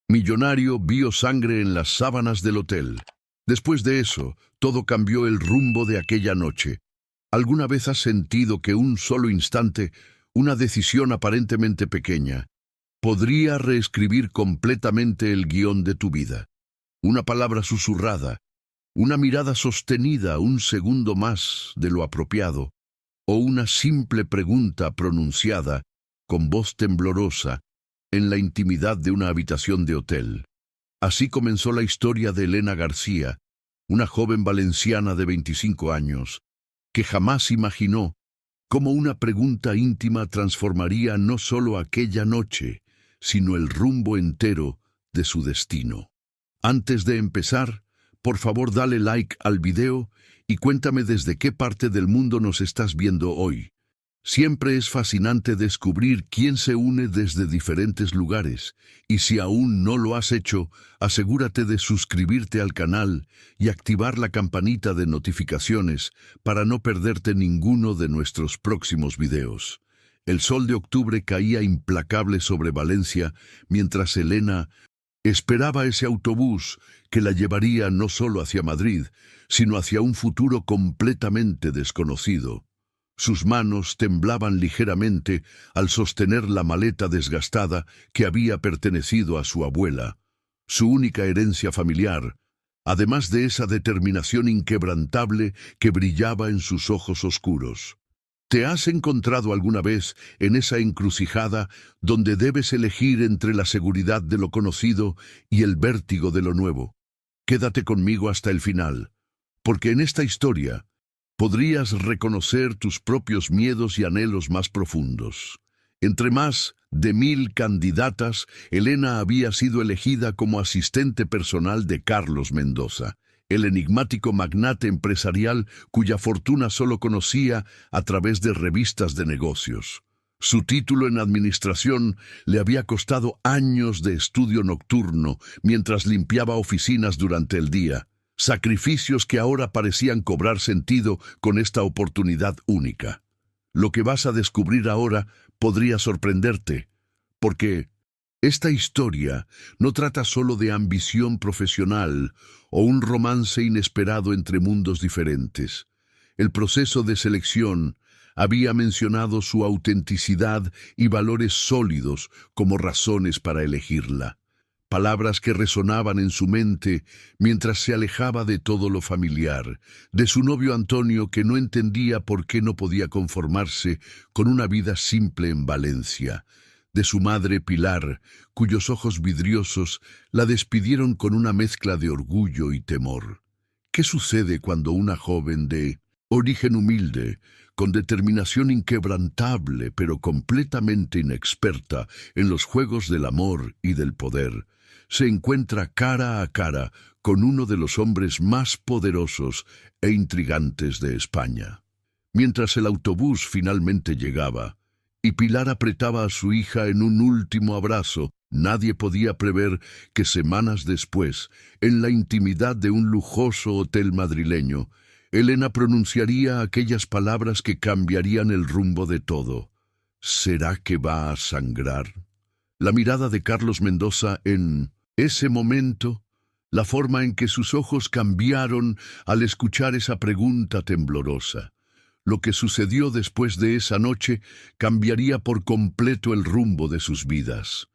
Millonario vio sangre en las sábanas del hotel. Después de eso, todo cambió el rumbo de aquella noche. ¿Alguna vez has sentido que un solo instante, una decisión aparentemente pequeña, podría reescribir completamente el guión de tu vida? Una palabra susurrada, una mirada sostenida un segundo más de lo apropiado, o una simple pregunta pronunciada con voz temblorosa en la intimidad de una habitación de hotel. Así comenzó la historia de Elena García, una joven valenciana de 25 años, que jamás imaginó cómo una pregunta íntima transformaría no solo aquella noche, sino el rumbo entero de su destino. Antes de empezar, por favor dale like al video y cuéntame desde qué parte del mundo nos estás viendo hoy. Siempre es fascinante descubrir quién se une desde diferentes lugares, y si aún no lo has hecho, asegúrate de suscribirte al canal y activar la campanita de notificaciones para no perderte ninguno de nuestros próximos videos. El sol de octubre caía implacable sobre Valencia mientras Elena esperaba ese autobús que la llevaría no solo hacia Madrid, sino hacia un futuro completamente desconocido. Sus manos temblaban ligeramente al sostener la maleta desgastada que había pertenecido a su abuela, su única herencia familiar, además de esa determinación inquebrantable que brillaba en sus ojos oscuros. ¿Te has encontrado alguna vez en esa encrucijada donde debes elegir entre la seguridad de lo conocido y el vértigo de lo nuevo? Quédate conmigo hasta el final, porque en esta historia podrías reconocer tus propios miedos y anhelos más profundos. Entre más de 1000 candidatas, Elena había sido elegida como asistente personal de Carlos Mendoza, el enigmático magnate empresarial cuya fortuna solo conocía a través de revistas de negocios. Su título en administración le había costado años de estudio nocturno mientras limpiaba oficinas durante el día. Sacrificios que ahora parecían cobrar sentido con esta oportunidad única. Lo que vas a descubrir ahora podría sorprenderte, porque esta historia no trata solo de ambición profesional o un romance inesperado entre mundos diferentes. El proceso de selección había mencionado su autenticidad y valores sólidos como razones para elegirla. Palabras que resonaban en su mente mientras se alejaba de todo lo familiar, de su novio Antonio que no entendía por qué no podía conformarse con una vida simple en Valencia, de su madre Pilar, cuyos ojos vidriosos la despidieron con una mezcla de orgullo y temor. ¿Qué sucede cuando una joven de origen humilde, con determinación inquebrantable pero completamente inexperta en los juegos del amor y del poder, se encuentra cara a cara con uno de los hombres más poderosos e intrigantes de España? Mientras el autobús finalmente llegaba, y Pilar apretaba a su hija en un último abrazo, nadie podía prever que semanas después, en la intimidad de un lujoso hotel madrileño, Elena pronunciaría aquellas palabras que cambiarían el rumbo de todo. ¿Será que va a sangrar? La mirada de Carlos Mendoza en ese momento, la forma en que sus ojos cambiaron al escuchar esa pregunta temblorosa. Lo que sucedió después de esa noche cambiaría por completo el rumbo de sus vidas.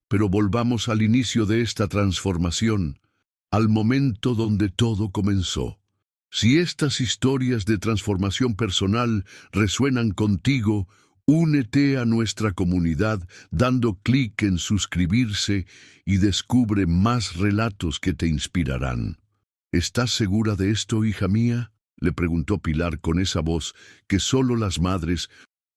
Pero volvamos al inicio de esta transformación, al momento donde todo comenzó. Si estas historias de transformación personal resuenan contigo, únete a nuestra comunidad dando clic en suscribirse y descubre más relatos que te inspirarán. ¿Estás segura de esto, hija mía?, le preguntó Pilar con esa voz que solo las madres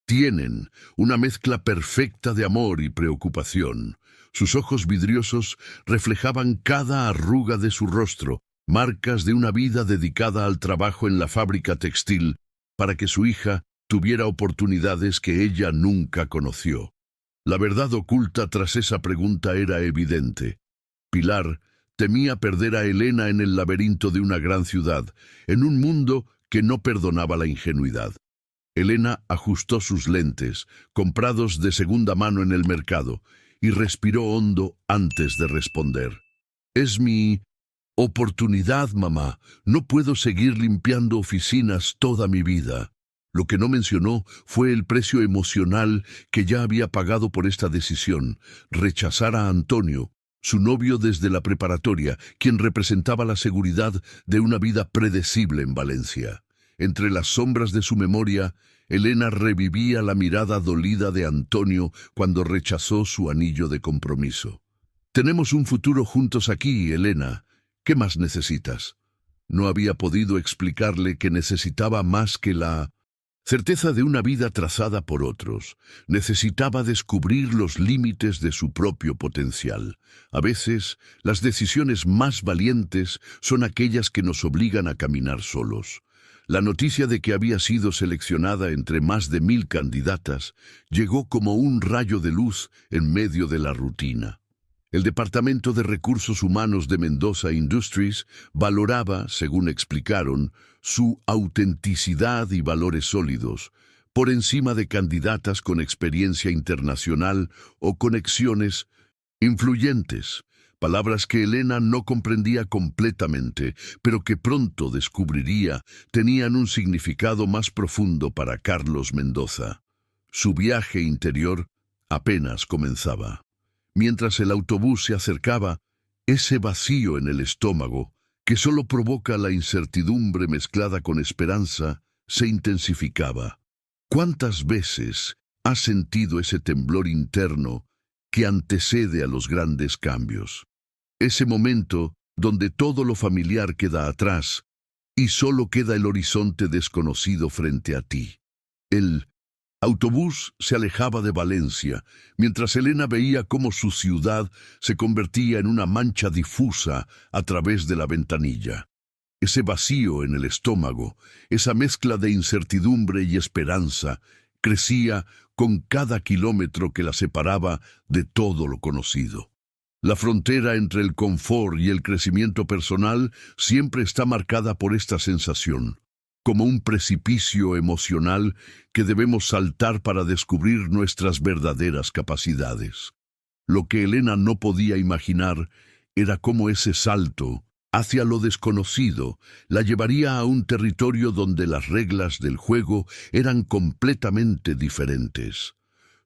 tienen, una mezcla perfecta de amor y preocupación. Sus ojos vidriosos reflejaban cada arruga de su rostro, marcas de una vida dedicada al trabajo en la fábrica textil, para que su hija tuviera oportunidades que ella nunca conoció. La verdad oculta tras esa pregunta era evidente. Pilar temía perder a Elena en el laberinto de una gran ciudad, en un mundo que no perdonaba la ingenuidad. Elena ajustó sus lentes, comprados de segunda mano en el mercado, y respiró hondo antes de responder. «Es mi oportunidad, mamá. No puedo seguir limpiando oficinas toda mi vida». Lo que no mencionó fue el precio emocional que ya había pagado por esta decisión: rechazar a Antonio, su novio desde la preparatoria, quien representaba la seguridad de una vida predecible en Valencia. Entre las sombras de su memoria, Elena revivía la mirada dolida de Antonio cuando rechazó su anillo de compromiso. «Tenemos un futuro juntos aquí, Elena. ¿Qué más necesitas?». No había podido explicarle que necesitaba más que la certeza de una vida trazada por otros. Necesitaba descubrir los límites de su propio potencial. A veces, las decisiones más valientes son aquellas que nos obligan a caminar solos. La noticia de que había sido seleccionada entre más de 1000 candidatas llegó como un rayo de luz en medio de la rutina. El Departamento de Recursos Humanos de Mendoza Industries valoraba, según explicaron, su autenticidad y valores sólidos, por encima de candidatas con experiencia internacional o conexiones influyentes. Palabras que Elena no comprendía completamente, pero que pronto descubriría tenían un significado más profundo para Carlos Mendoza. Su viaje interior apenas comenzaba. Mientras el autobús se acercaba, ese vacío en el estómago, que solo provoca la incertidumbre mezclada con esperanza, se intensificaba. ¿Cuántas veces has sentido ese temblor interno que antecede a los grandes cambios? Ese momento donde todo lo familiar queda atrás y solo queda el horizonte desconocido frente a ti. El autobús se alejaba de Valencia, mientras Elena veía cómo su ciudad se convertía en una mancha difusa a través de la ventanilla. Ese vacío en el estómago, esa mezcla de incertidumbre y esperanza, crecía con cada kilómetro que la separaba de todo lo conocido. La frontera entre el confort y el crecimiento personal siempre está marcada por esta sensación, como un precipicio emocional que debemos saltar para descubrir nuestras verdaderas capacidades. Lo que Elena no podía imaginar era cómo ese salto hacia lo desconocido la llevaría a un territorio donde las reglas del juego eran completamente diferentes.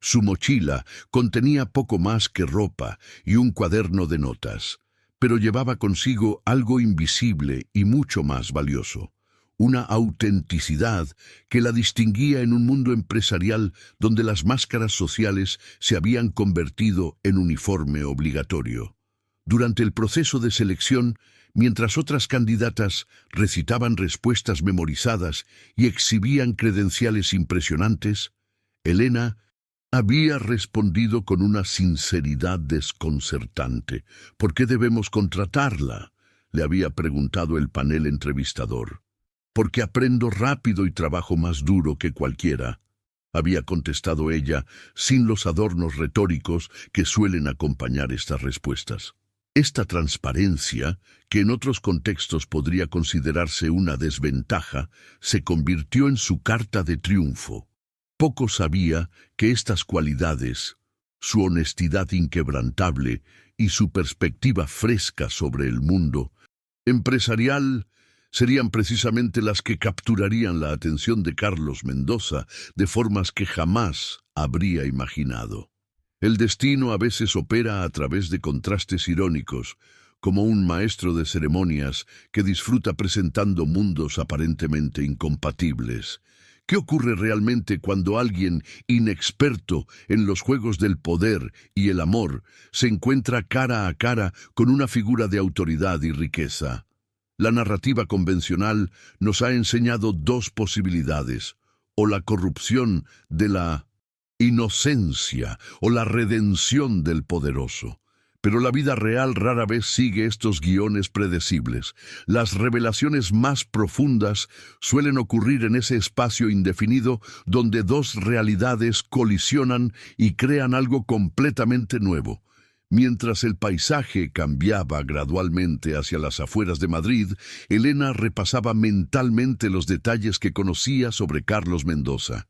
Su mochila contenía poco más que ropa y un cuaderno de notas, pero llevaba consigo algo invisible y mucho más valioso: una autenticidad que la distinguía en un mundo empresarial donde las máscaras sociales se habían convertido en uniforme obligatorio. Durante el proceso de selección, mientras otras candidatas recitaban respuestas memorizadas y exhibían credenciales impresionantes, Elena había respondido con una sinceridad desconcertante. «¿Por qué debemos contratarla?», le había preguntado el panel entrevistador. «Porque aprendo rápido y trabajo más duro que cualquiera», había contestado ella, sin los adornos retóricos que suelen acompañar estas respuestas. Esta transparencia, que en otros contextos podría considerarse una desventaja, se convirtió en su carta de triunfo. Poco sabía que estas cualidades, su honestidad inquebrantable y su perspectiva fresca sobre el mundo empresarial, serían precisamente las que capturarían la atención de Carlos Mendoza de formas que jamás habría imaginado. El destino a veces opera a través de contrastes irónicos, como un maestro de ceremonias que disfruta presentando mundos aparentemente incompatibles. ¿Qué ocurre realmente cuando alguien inexperto en los juegos del poder y el amor se encuentra cara a cara con una figura de autoridad y riqueza? La narrativa convencional nos ha enseñado dos posibilidades: o la corrupción de la inocencia o la redención del poderoso. Pero la vida real rara vez sigue estos guiones predecibles. Las revelaciones más profundas suelen ocurrir en ese espacio indefinido donde dos realidades colisionan y crean algo completamente nuevo. Mientras el paisaje cambiaba gradualmente hacia las afueras de Madrid, Elena repasaba mentalmente los detalles que conocía sobre Carlos Mendoza.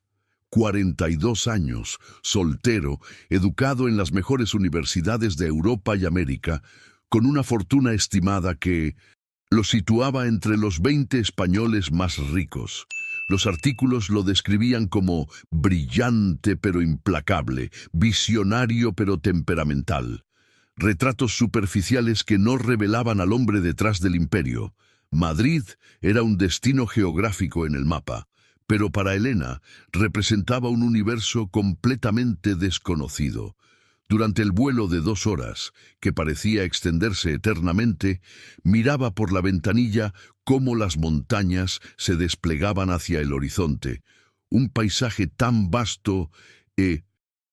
42 años, soltero, educado en las mejores universidades de Europa y América, con una fortuna estimada que lo situaba entre los 20 españoles más ricos. Los artículos lo describían como brillante pero implacable, visionario pero temperamental. Retratos superficiales que no revelaban al hombre detrás del imperio. Madrid era un destino geográfico en el mapa, pero para Elena representaba un universo completamente desconocido. Durante el vuelo de 2 horas, que parecía extenderse eternamente, miraba por la ventanilla cómo las montañas se desplegaban hacia el horizonte, un paisaje tan vasto e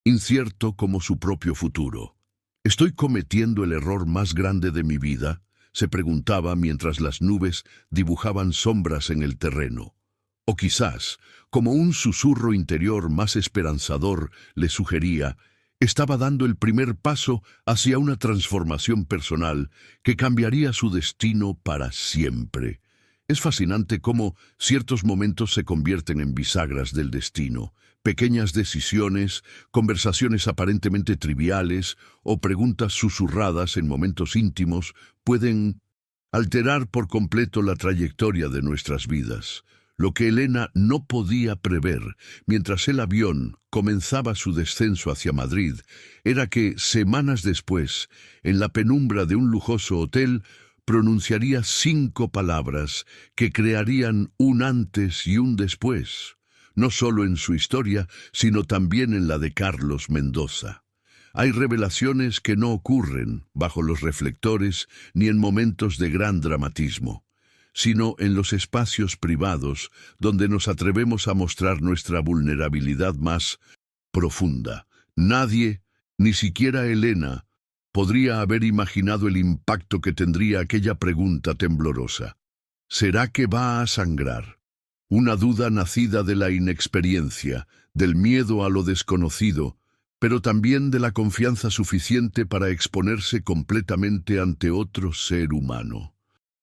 incierto como su propio futuro. ¿Estoy cometiendo el error más grande de mi vida?, se preguntaba mientras las nubes dibujaban sombras en el terreno. O quizás, como un susurro interior más esperanzador le sugería, estaba dando el primer paso hacia una transformación personal que cambiaría su destino para siempre. Es fascinante cómo ciertos momentos se convierten en bisagras del destino. Pequeñas decisiones, conversaciones aparentemente triviales o preguntas susurradas en momentos íntimos pueden alterar por completo la trayectoria de nuestras vidas. Lo que Elena no podía prever mientras el avión comenzaba su descenso hacia Madrid era que, semanas después, en la penumbra de un lujoso hotel, pronunciaría 5 palabras que crearían un antes y un después, no solo en su historia, sino también en la de Carlos Mendoza. Hay revelaciones que no ocurren bajo los reflectores ni en momentos de gran dramatismo, sino en los espacios privados donde nos atrevemos a mostrar nuestra vulnerabilidad más profunda. Nadie, ni siquiera Elena, podría haber imaginado el impacto que tendría aquella pregunta temblorosa. ¿Será que va a sangrar? Una duda nacida de la inexperiencia, del miedo a lo desconocido, pero también de la confianza suficiente para exponerse completamente ante otro ser humano.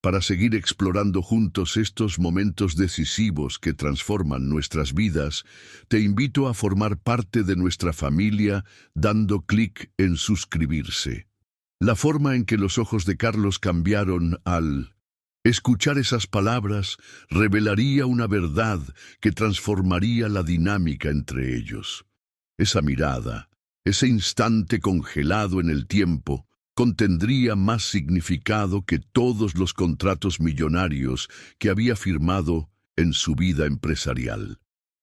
Para seguir explorando juntos estos momentos decisivos que transforman nuestras vidas, te invito a formar parte de nuestra familia dando clic en suscribirse. La forma en que los ojos de Carlos cambiaron al escuchar esas palabras revelaría una verdad que transformaría la dinámica entre ellos. Esa mirada, ese instante congelado en el tiempo, contendría más significado que todos los contratos millonarios que había firmado en su vida empresarial.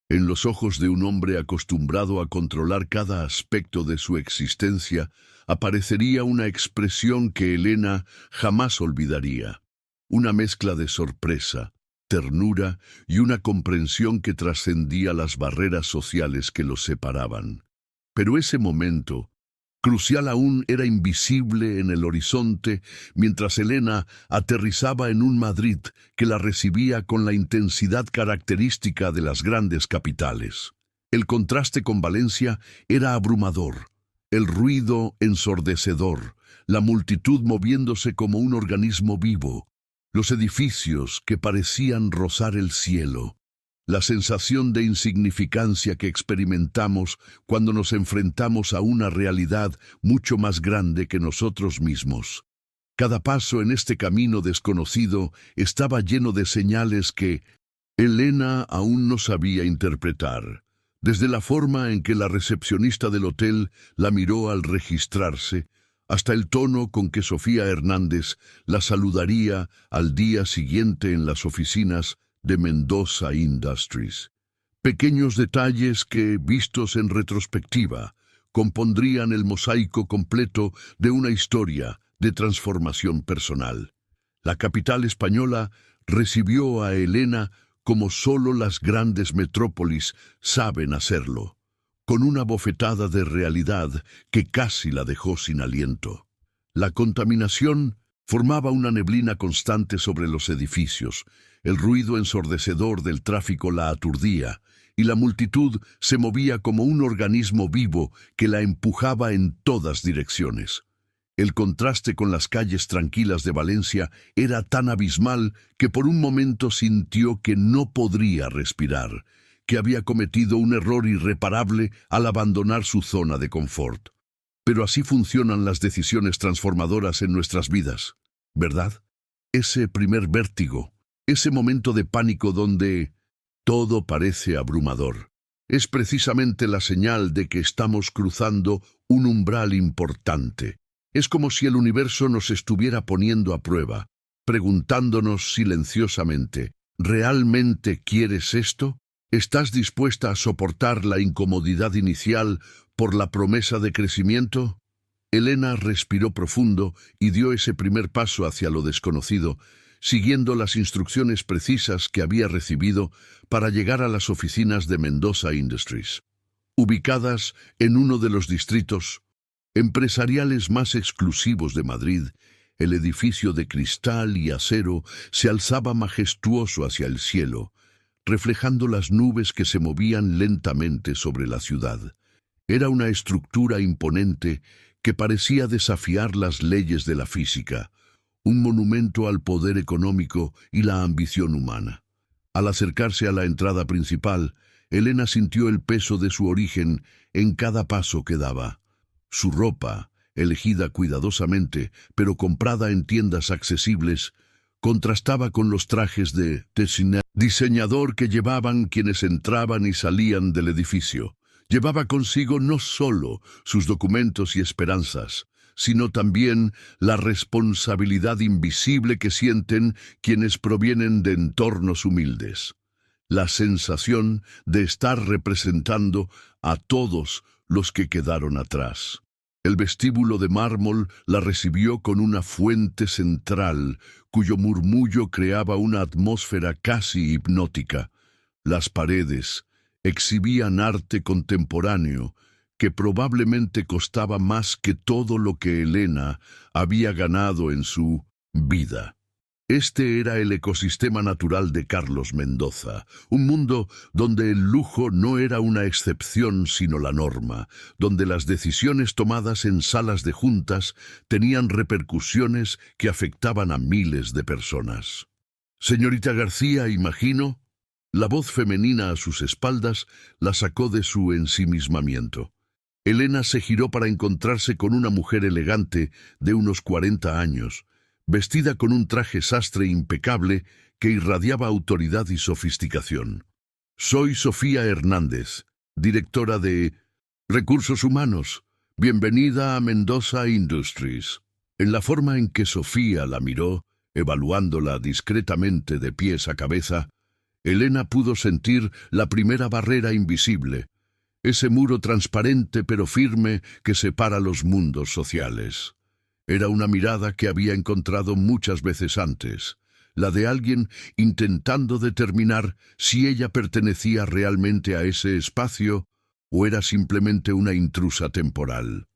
En los ojos de un hombre acostumbrado a controlar cada aspecto de su existencia, aparecería una expresión que Elena jamás olvidaría. Una mezcla de sorpresa, ternura y una comprensión que trascendía las barreras sociales que los separaban. Pero ese momento, crucial aún, era invisible en el horizonte mientras Elena aterrizaba en un Madrid que la recibía con la intensidad característica de las grandes capitales. El contraste con Valencia era abrumador, el ruido ensordecedor, la multitud moviéndose como un organismo vivo, los edificios que parecían rozar el cielo, la sensación de insignificancia que experimentamos cuando nos enfrentamos a una realidad mucho más grande que nosotros mismos. Cada paso en este camino desconocido estaba lleno de señales que Elena aún no sabía interpretar. Desde la forma en que la recepcionista del hotel la miró al registrarse, hasta el tono con que Sofía Hernández la saludaría al día siguiente en las oficinas de Mendoza Industries. Pequeños detalles que, vistos en retrospectiva, compondrían el mosaico completo de una historia de transformación personal. La capital española recibió a Elena como solo las grandes metrópolis saben hacerlo, con una bofetada de realidad que casi la dejó sin aliento. La contaminación formaba una neblina constante sobre los edificios, el ruido ensordecedor del tráfico la aturdía, y la multitud se movía como un organismo vivo que la empujaba en todas direcciones. El contraste con las calles tranquilas de Valencia era tan abismal que por un momento sintió que no podría respirar, que había cometido un error irreparable al abandonar su zona de confort. Pero así funcionan las decisiones transformadoras en nuestras vidas, ¿verdad? Ese primer vértigo, ese momento de pánico donde todo parece abrumador, es precisamente la señal de que estamos cruzando un umbral importante. Es como si el universo nos estuviera poniendo a prueba, preguntándonos silenciosamente, ¿realmente quieres esto? ¿Estás dispuesta a soportar la incomodidad inicial por la promesa de crecimiento? Elena respiró profundo y dio ese primer paso hacia lo desconocido, siguiendo las instrucciones precisas que había recibido para llegar a las oficinas de Mendoza Industries. Ubicadas en uno de los distritos empresariales más exclusivos de Madrid, el edificio de cristal y acero se alzaba majestuoso hacia el cielo, reflejando las nubes que se movían lentamente sobre la ciudad. Era una estructura imponente que parecía desafiar las leyes de la física, un monumento al poder económico y la ambición humana. Al acercarse a la entrada principal, Elena sintió el peso de su origen en cada paso que daba. Su ropa, elegida cuidadosamente, pero comprada en tiendas accesibles, contrastaba con los trajes de diseñador que llevaban quienes entraban y salían del edificio. Llevaba consigo no solo sus documentos y esperanzas, sino también la responsabilidad invisible que sienten quienes provienen de entornos humildes. La sensación de estar representando a todos los que quedaron atrás. El vestíbulo de mármol la recibió con una fuente central, cuyo murmullo creaba una atmósfera casi hipnótica. Las paredes exhibían arte contemporáneo, que probablemente costaba más que todo lo que Elena había ganado en su vida. Este era el ecosistema natural de Carlos Mendoza, un mundo donde el lujo no era una excepción sino la norma, donde las decisiones tomadas en salas de juntas tenían repercusiones que afectaban a miles de personas. «Señorita García, imagino». La voz femenina a sus espaldas la sacó de su ensimismamiento. Elena se giró para encontrarse con una mujer elegante de unos 40 años, vestida con un traje sastre impecable que irradiaba autoridad y sofisticación. «Soy Sofía Hernández, directora de Recursos Humanos. Bienvenida a Mendoza Industries». En la forma en que Sofía la miró, evaluándola discretamente de pies a cabeza, Elena pudo sentir la primera barrera invisible, ese muro transparente pero firme que separa los mundos sociales. Era una mirada que había encontrado muchas veces antes, la de alguien intentando determinar si ella pertenecía realmente a ese espacio o era simplemente una intrusa temporal.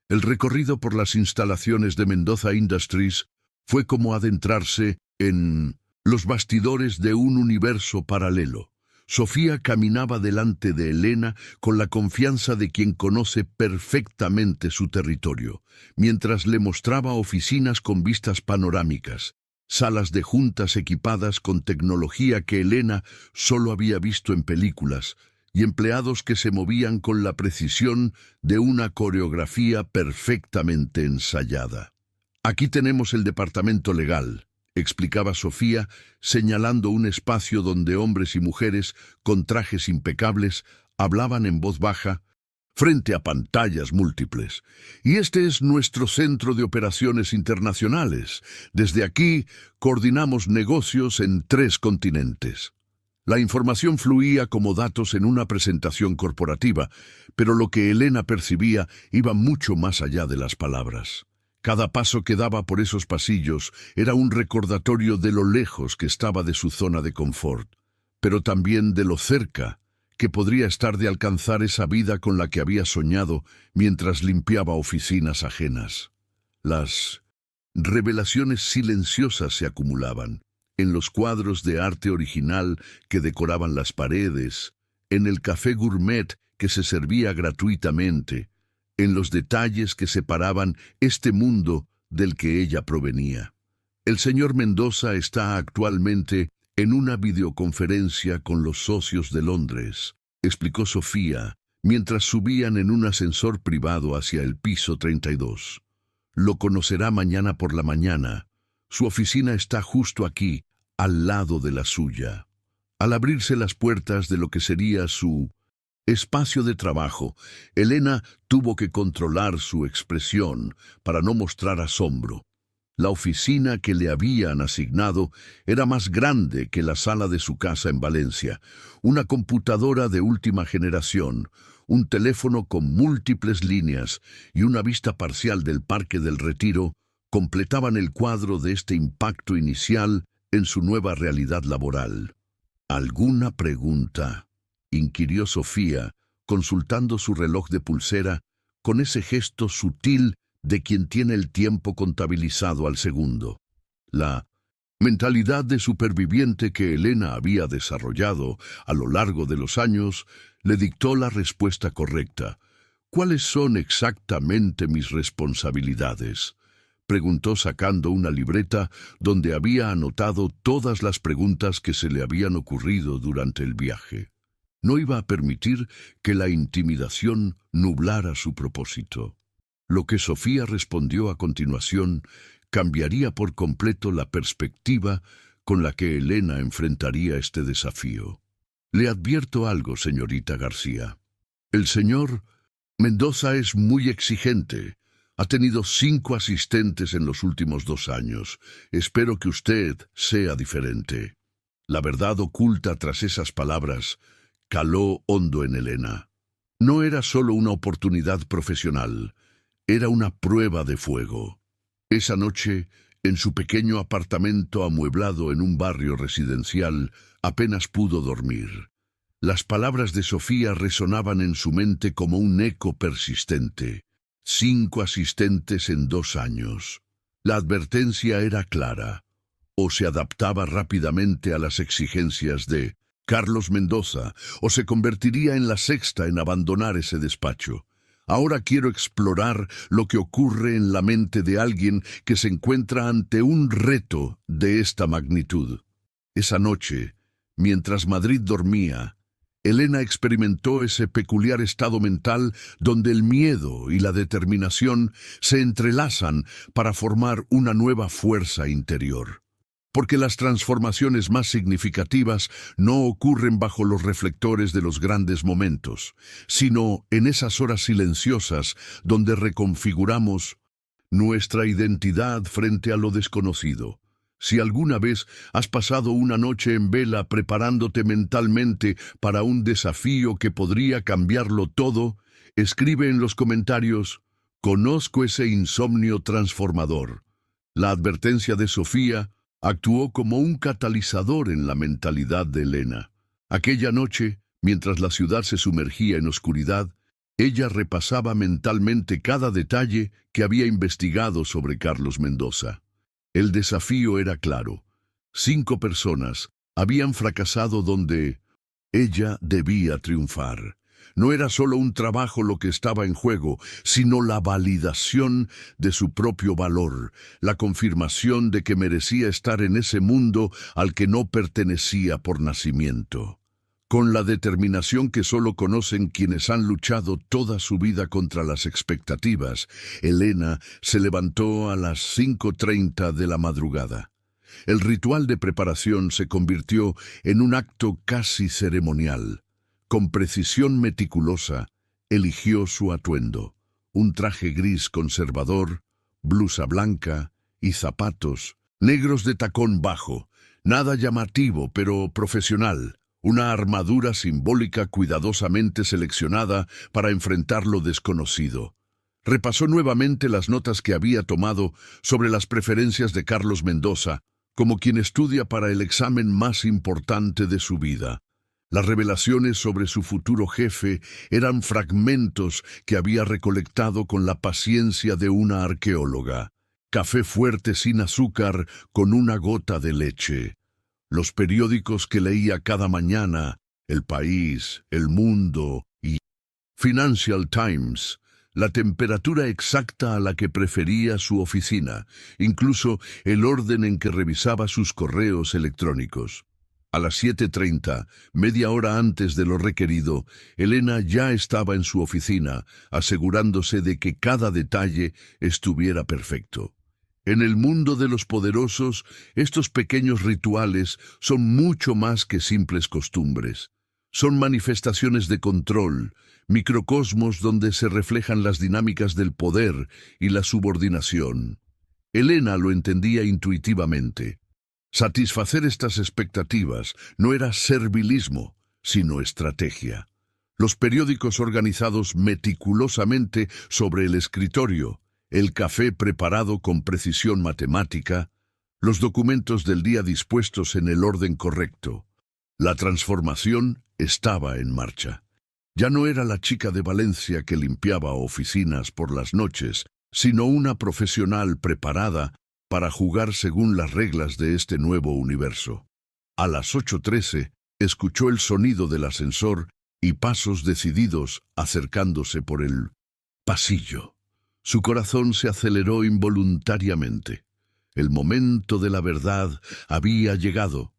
El recorrido por las instalaciones de Mendoza Industries fue como adentrarse en los bastidores de un universo paralelo. Sofía caminaba delante de Elena con la confianza de quien conoce perfectamente su territorio, mientras le mostraba oficinas con vistas panorámicas, salas de juntas equipadas con tecnología que Elena solo había visto en películas, y empleados que se movían con la precisión de una coreografía perfectamente ensayada. «Aquí tenemos el departamento legal», explicaba Sofía, señalando un espacio donde hombres y mujeres con trajes impecables hablaban en voz baja frente a pantallas múltiples. «Y este es nuestro centro de operaciones internacionales. Desde aquí coordinamos negocios en 3 continentes». La información fluía como datos en una presentación corporativa, pero lo que Elena percibía iba mucho más allá de las palabras. Cada paso que daba por esos pasillos era un recordatorio de lo lejos que estaba de su zona de confort, pero también de lo cerca que podría estar de alcanzar esa vida con la que había soñado mientras limpiaba oficinas ajenas. Las revelaciones silenciosas se acumulaban en los cuadros de arte original que decoraban las paredes, en el café gourmet que se servía gratuitamente, en los detalles que separaban este mundo del que ella provenía. El señor Mendoza está actualmente En una videoconferencia con los socios de Londres, explicó Sofía, mientras subían en un ascensor privado hacia el piso 32. Lo conocerá mañana por la mañana. Su oficina está justo aquí, al lado de la suya. Al abrirse las puertas de lo que sería su espacio de trabajo, Elena tuvo que controlar su expresión para no mostrar asombro. La oficina que le habían asignado era más grande que la sala de su casa en Valencia. Una computadora de última generación, un teléfono con múltiples líneas y una vista parcial del Parque del Retiro completaban el cuadro de este impacto inicial en su nueva realidad laboral. ¿Alguna pregunta?, inquirió Sofía, consultando su reloj de pulsera con ese gesto sutil de quien tiene el tiempo contabilizado al segundo. La mentalidad de superviviente que Elena había desarrollado a lo largo de los años le dictó la respuesta correcta. ¿Cuáles son exactamente mis responsabilidades?, preguntó sacando una libreta donde había anotado todas las preguntas que se le habían ocurrido durante el viaje. No iba a permitir que la intimidación nublara su propósito. Lo que Sofía respondió a continuación cambiaría por completo la perspectiva con la que Elena enfrentaría este desafío. Le advierto algo, señorita García. El señor Mendoza es muy exigente. Ha tenido 5 asistentes en los últimos 2 años. Espero que usted sea diferente. La verdad oculta tras esas palabras caló hondo en Elena. No era solo una oportunidad profesional, era una prueba de fuego. Esa noche, en su pequeño apartamento amueblado en un barrio residencial, apenas pudo dormir. Las palabras de Sofía resonaban en su mente como un eco persistente. 5 asistentes en 2 años. La advertencia era clara. O se adaptaba rápidamente a las exigencias de Carlos Mendoza, o se convertiría en la sexta en abandonar ese despacho. Ahora quiero explorar lo que ocurre en la mente de alguien que se encuentra ante un reto de esta magnitud. Esa noche, mientras Madrid dormía, Elena experimentó ese peculiar estado mental donde el miedo y la determinación se entrelazan para formar una nueva fuerza interior. Porque las transformaciones más significativas no ocurren bajo los reflectores de los grandes momentos, sino en esas horas silenciosas donde reconfiguramos nuestra identidad frente a lo desconocido. Si alguna vez has pasado una noche en vela preparándote mentalmente para un desafío que podría cambiarlo todo, escribe en los comentarios: «Conozco ese insomnio transformador». La advertencia de Sofía actuó como un catalizador en la mentalidad de Elena. Aquella noche, mientras la ciudad se sumergía en oscuridad, ella repasaba mentalmente cada detalle que había investigado sobre Carlos Mendoza. El desafío era claro. 5 personas habían fracasado donde ella debía triunfar. No era solo un trabajo lo que estaba en juego, sino la validación de su propio valor, la confirmación de que merecía estar en ese mundo al que no pertenecía por nacimiento. Con la determinación que solo conocen quienes han luchado toda su vida contra las expectativas, Elena se levantó a las 5:30 de la madrugada. El ritual de preparación se convirtió en un acto casi ceremonial. Con precisión meticulosa, eligió su atuendo: un traje gris conservador, blusa blanca y zapatos negros de tacón bajo, nada llamativo pero profesional. Una armadura simbólica cuidadosamente seleccionada para enfrentar lo desconocido. Repasó nuevamente las notas que había tomado sobre las preferencias de Carlos Mendoza, como quien estudia para el examen más importante de su vida. Las revelaciones sobre su futuro jefe eran fragmentos que había recolectado con la paciencia de una arqueóloga. Café fuerte sin azúcar con una gota de leche. Los periódicos que leía cada mañana, El País, El Mundo y Financial Times, la temperatura exacta a la que prefería su oficina, incluso el orden en que revisaba sus correos electrónicos. A las 7:30, media hora antes de lo requerido, Elena ya estaba en su oficina, asegurándose de que cada detalle estuviera perfecto. En el mundo de los poderosos, estos pequeños rituales son mucho más que simples costumbres. Son manifestaciones de control, microcosmos donde se reflejan las dinámicas del poder y la subordinación. Elena lo entendía intuitivamente. Satisfacer estas expectativas no era servilismo, sino estrategia. Los periódicos organizados meticulosamente sobre el escritorio, el café preparado con precisión matemática, los documentos del día dispuestos en el orden correcto. La transformación estaba en marcha. Ya no era la chica de Valencia que limpiaba oficinas por las noches, sino una profesional preparada para jugar según las reglas de este nuevo universo. A las 8:13 escuchó el sonido del ascensor y pasos decididos acercándose por el pasillo. Su corazón se aceleró involuntariamente. El momento de la verdad había llegado,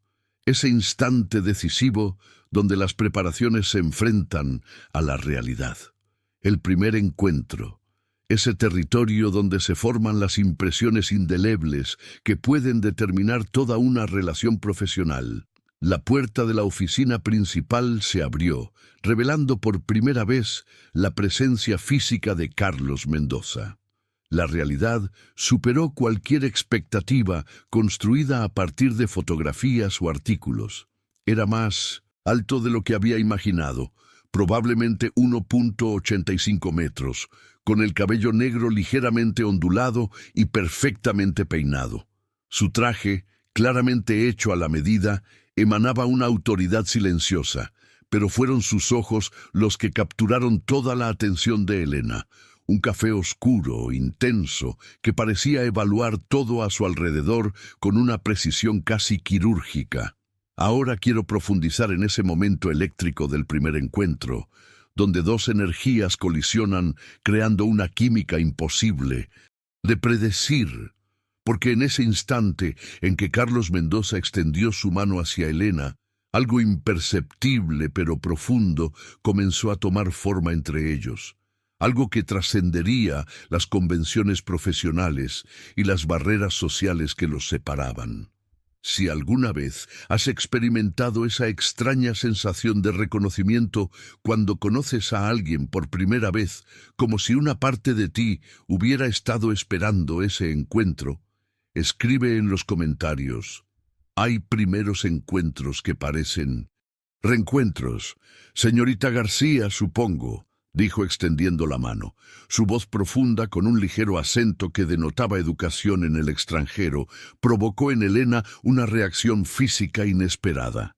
ese instante decisivo donde las preparaciones se enfrentan a la realidad. El primer encuentro. Ese territorio donde se forman las impresiones indelebles que pueden determinar toda una relación profesional. La puerta de la oficina principal se abrió, revelando por primera vez la presencia física de Carlos Mendoza. La realidad superó cualquier expectativa construida a partir de fotografías o artículos. Era más alto de lo que había imaginado, probablemente 1,85 metros, con el cabello negro ligeramente ondulado y perfectamente peinado. Su traje, claramente hecho a la medida, emanaba una autoridad silenciosa, pero fueron sus ojos los que capturaron toda la atención de Elena. Un café oscuro, intenso, que parecía evaluar todo a su alrededor con una precisión casi quirúrgica. Ahora quiero profundizar en ese momento eléctrico del primer encuentro, donde dos energías colisionan creando una química imposible de predecir, porque en ese instante en que Carlos Mendoza extendió su mano hacia Elena, algo imperceptible pero profundo comenzó a tomar forma entre ellos, algo que trascendería las convenciones profesionales y las barreras sociales que los separaban. Si alguna vez has experimentado esa extraña sensación de reconocimiento cuando conoces a alguien por primera vez, como si una parte de ti hubiera estado esperando ese encuentro, escribe en los comentarios. Hay primeros encuentros que parecen reencuentros. Señorita García, supongo, dijo extendiendo la mano. Su voz profunda, con un ligero acento que denotaba educación en el extranjero, provocó en Elena una reacción física inesperada.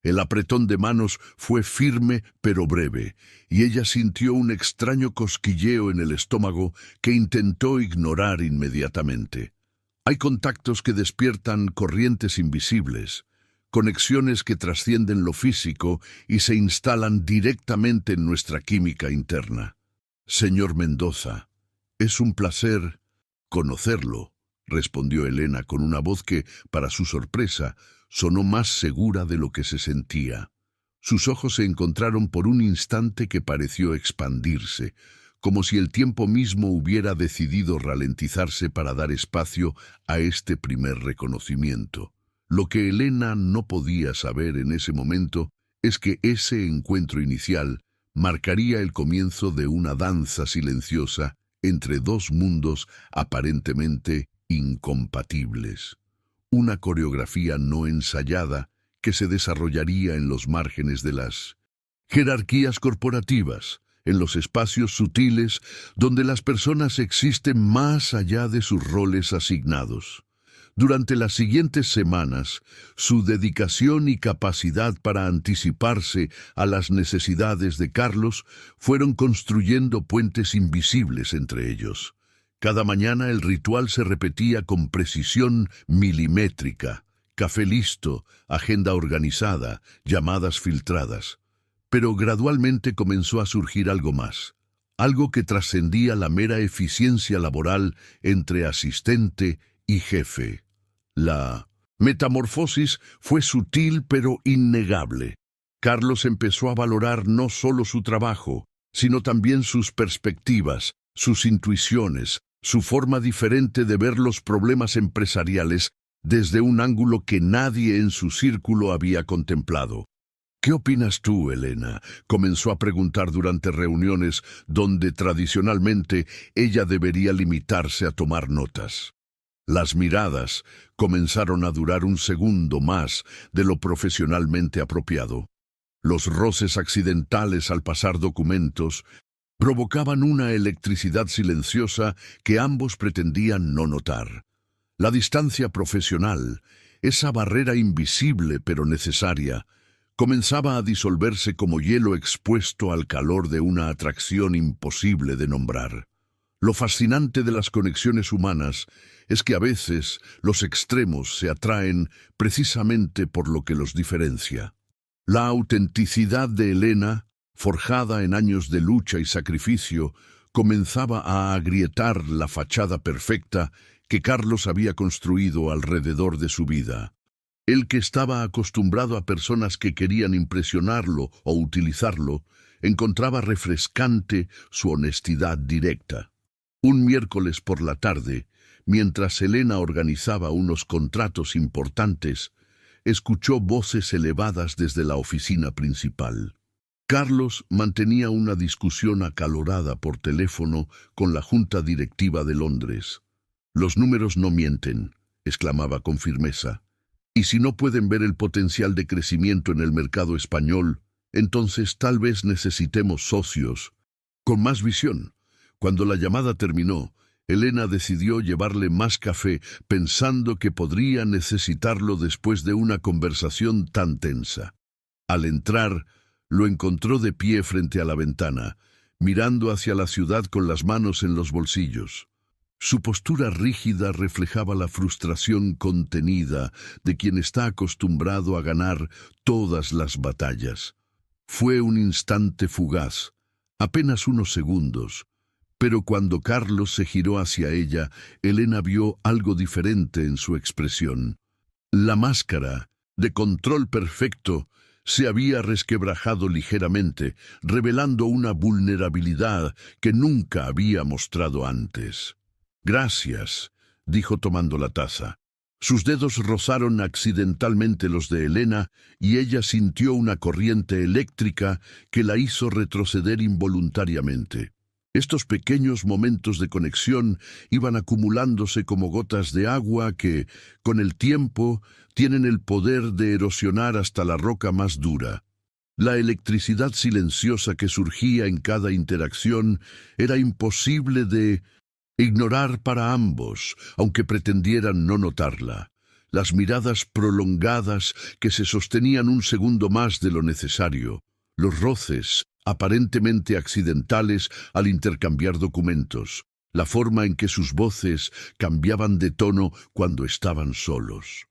El apretón de manos fue firme pero breve, y ella sintió un extraño cosquilleo en el estómago que intentó ignorar inmediatamente. Hay contactos que despiertan corrientes invisibles, conexiones que trascienden lo físico y se instalan directamente en nuestra química interna. Señor Mendoza, es un placer conocerlo, respondió Elena con una voz que, para su sorpresa, sonó más segura de lo que se sentía. Sus ojos se encontraron por un instante que pareció expandirse, como si el tiempo mismo hubiera decidido ralentizarse para dar espacio a este primer reconocimiento. Lo que Elena no podía saber en ese momento es que ese encuentro inicial marcaría el comienzo de una danza silenciosa entre dos mundos aparentemente incompatibles. Una coreografía no ensayada que se desarrollaría en los márgenes de las jerarquías corporativas, en los espacios sutiles donde las personas existen más allá de sus roles asignados. Durante las siguientes semanas, su dedicación y capacidad para anticiparse a las necesidades de Carlos fueron construyendo puentes invisibles entre ellos. Cada mañana el ritual se repetía con precisión milimétrica, café listo, agenda organizada, llamadas filtradas. Pero gradualmente comenzó a surgir algo más, algo que trascendía la mera eficiencia laboral entre asistente y jefe. La metamorfosis fue sutil pero innegable. Carlos empezó a valorar no solo su trabajo, sino también sus perspectivas, sus intuiciones, su forma diferente de ver los problemas empresariales desde un ángulo que nadie en su círculo había contemplado. ¿Qué opinas tú, Elena?, comenzó a preguntar durante reuniones donde tradicionalmente ella debería limitarse a tomar notas. Las miradas comenzaron a durar un segundo más de lo profesionalmente apropiado. Los roces accidentales al pasar documentos provocaban una electricidad silenciosa que ambos pretendían no notar. La distancia profesional, esa barrera invisible pero necesaria, comenzaba a disolverse como hielo expuesto al calor de una atracción imposible de nombrar. Lo fascinante de las conexiones humanas es que a veces los extremos se atraen precisamente por lo que los diferencia. La autenticidad de Elena, forjada en años de lucha y sacrificio, comenzaba a agrietar la fachada perfecta que Carlos había construido alrededor de su vida. Él, que estaba acostumbrado a personas que querían impresionarlo o utilizarlo, encontraba refrescante su honestidad directa. Un miércoles por la tarde, mientras Elena organizaba unos contratos importantes, escuchó voces elevadas desde la oficina principal. Carlos mantenía una discusión acalorada por teléfono con la Junta Directiva de Londres. «Los números no mienten», exclamaba con firmeza. «Y si no pueden ver el potencial de crecimiento en el mercado español, entonces tal vez necesitemos socios con más visión». Cuando la llamada terminó, Elena decidió llevarle más café, pensando que podría necesitarlo después de una conversación tan tensa. Al entrar, lo encontró de pie frente a la ventana, mirando hacia la ciudad con las manos en los bolsillos. Su postura rígida reflejaba la frustración contenida de quien está acostumbrado a ganar todas las batallas. Fue un instante fugaz, apenas unos segundos, pero cuando Carlos se giró hacia ella, Elena vio algo diferente en su expresión. La máscara, de control perfecto, se había resquebrajado ligeramente, revelando una vulnerabilidad que nunca había mostrado antes. «Gracias», dijo tomando la taza. Sus dedos rozaron accidentalmente los de Elena y ella sintió una corriente eléctrica que la hizo retroceder involuntariamente. Estos pequeños momentos de conexión iban acumulándose como gotas de agua que, con el tiempo, tienen el poder de erosionar hasta la roca más dura. La electricidad silenciosa que surgía en cada interacción era imposible de ignorar para ambos, aunque pretendieran no notarla. Las miradas prolongadas que se sostenían un segundo más de lo necesario, los roces aparentemente accidentales al intercambiar documentos, la forma en que sus voces cambiaban de tono cuando estaban solos.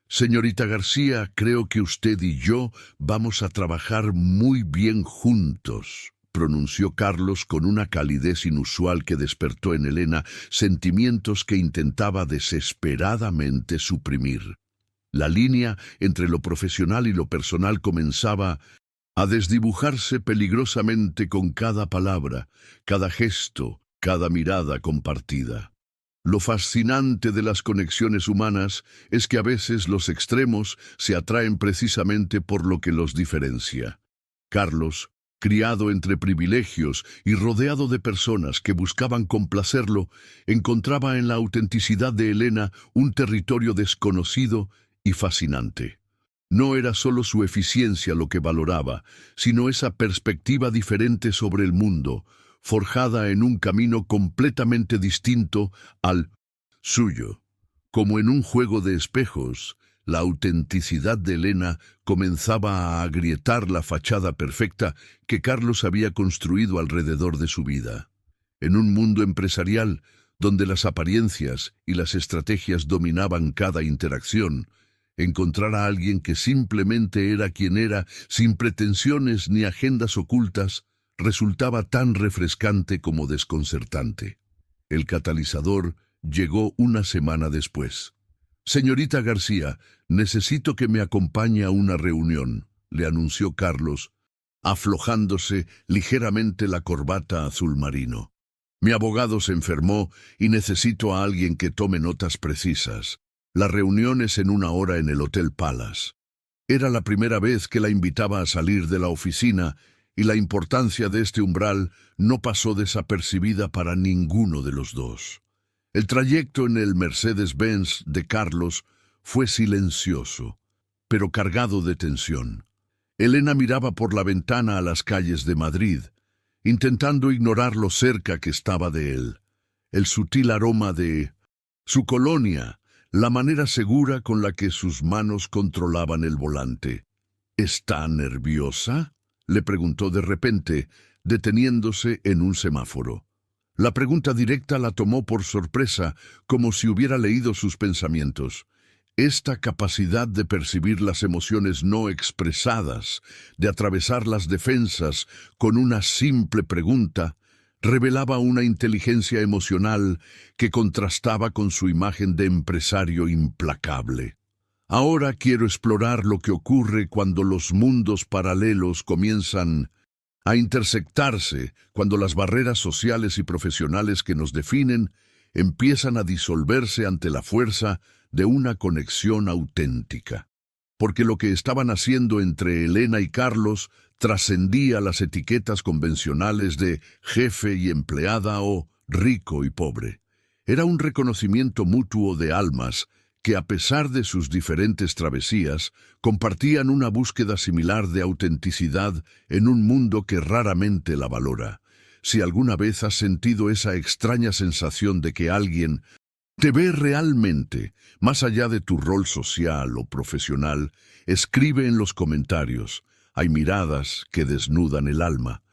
«Señorita García, creo que usted y yo vamos a trabajar muy bien juntos», pronunció Carlos con una calidez inusual que despertó en Elena sentimientos que intentaba desesperadamente suprimir. La línea entre lo profesional y lo personal comenzaba a desdibujarse peligrosamente con cada palabra, cada gesto, cada mirada compartida. Lo fascinante de las conexiones humanas es que a veces los extremos se atraen precisamente por lo que los diferencia. Carlos, criado entre privilegios y rodeado de personas que buscaban complacerlo, encontraba en la autenticidad de Elena un territorio desconocido y fascinante. No era solo su eficiencia lo que valoraba, sino esa perspectiva diferente sobre el mundo, forjada en un camino completamente distinto al suyo. Como en un juego de espejos, la autenticidad de Elena comenzaba a agrietar la fachada perfecta que Carlos había construido alrededor de su vida. En un mundo empresarial, donde las apariencias y las estrategias dominaban cada interacción, encontrar a alguien que simplemente era quien era, sin pretensiones ni agendas ocultas, resultaba tan refrescante como desconcertante. El catalizador llegó una semana después. Señorita García, necesito que me acompañe a una reunión, le anunció Carlos, aflojándose ligeramente la corbata azul marino. Mi abogado se enfermó y necesito a alguien que tome notas precisas. La reunión es en 1 hora en el Hotel Palace. Era la primera vez que la invitaba a salir de la oficina y la importancia de este umbral no pasó desapercibida para ninguno de los dos. El trayecto en el Mercedes-Benz de Carlos fue silencioso, pero cargado de tensión. Elena miraba por la ventana a las calles de Madrid, intentando ignorar lo cerca que estaba de él. El sutil aroma de su colonia, la manera segura con la que sus manos controlaban el volante. ¿Está nerviosa?, le preguntó de repente, deteniéndose en un semáforo. La pregunta directa la tomó por sorpresa, como si hubiera leído sus pensamientos. Esta capacidad de percibir las emociones no expresadas, de atravesar las defensas con una simple pregunta, revelaba una inteligencia emocional que contrastaba con su imagen de empresario implacable. Ahora quiero explorar lo que ocurre cuando los mundos paralelos comienzan a intersectarse, cuando las barreras sociales y profesionales que nos definen empiezan a disolverse ante la fuerza de una conexión auténtica. Porque lo que estaban haciendo entre Elena y Carlos trascendía las etiquetas convencionales de jefe y empleada o rico y pobre. Era un reconocimiento mutuo de almas que, a pesar de sus diferentes travesías, compartían una búsqueda similar de autenticidad en un mundo que raramente la valora. Si alguna vez has sentido esa extraña sensación de que alguien te ve realmente, más allá de tu rol social o profesional, escribe en los comentarios. Hay miradas que desnudan el alma.